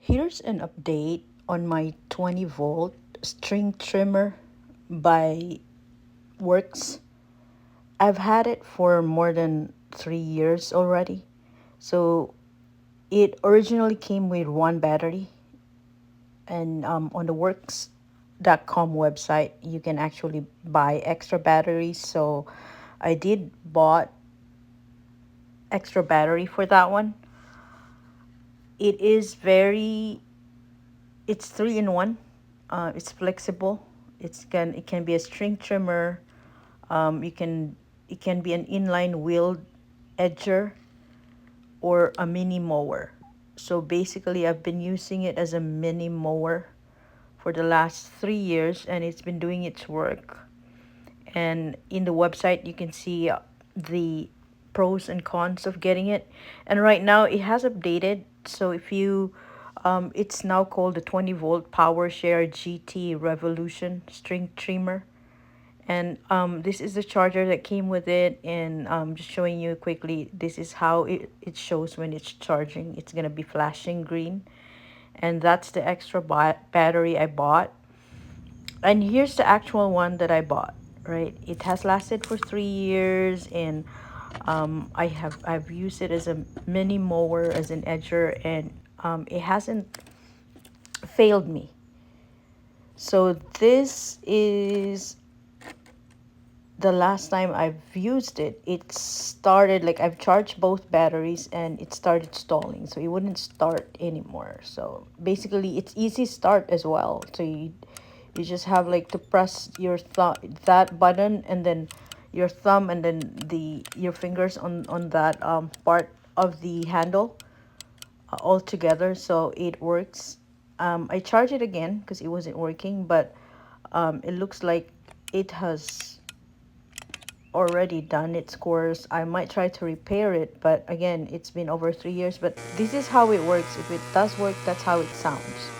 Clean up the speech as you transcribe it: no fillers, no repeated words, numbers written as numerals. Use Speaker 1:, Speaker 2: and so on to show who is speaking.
Speaker 1: Here's an update on my 20-volt string trimmer by WORX. I've had it for more than 3 years already. So it originally came with one battery, and on the WORX.com website, you can actually buy extra batteries. So I did bought extra battery for that one. It is it's 3 in 1. It's flexible. It can be a string trimmer. You can It can be an inline wheeled edger or a mini mower. So basically, I've been using it as a mini mower for the last 3 years, and it's been doing its work. And in the website, you can see the pros and cons of getting it. And right now, it has updated. So if you it's now called the 20-volt Power Share GT Revolution string trimmer. And this is the charger that came with it. And just showing you quickly, this is how it shows when it's charging. It's going to be flashing green. And that's the extra battery I bought. And here's the actual one that I bought, right? It has lasted for 3 years, and I've used it as a mini mower, as an edger, and it hasn't failed me. So this is the last time I've used it. It started, like, I've charged both batteries and it started stalling, so it wouldn't start anymore. So basically, it's easy start as well. So you just have like to press your thumb, that button, and then your thumb, and then your fingers on that part of the handle, all together, so it works. I charged it again because it wasn't working, but it looks like it has already done its course. I might try to repair it, but again, it's been over 3 years. But this is how it works. If it does work, that's how it sounds.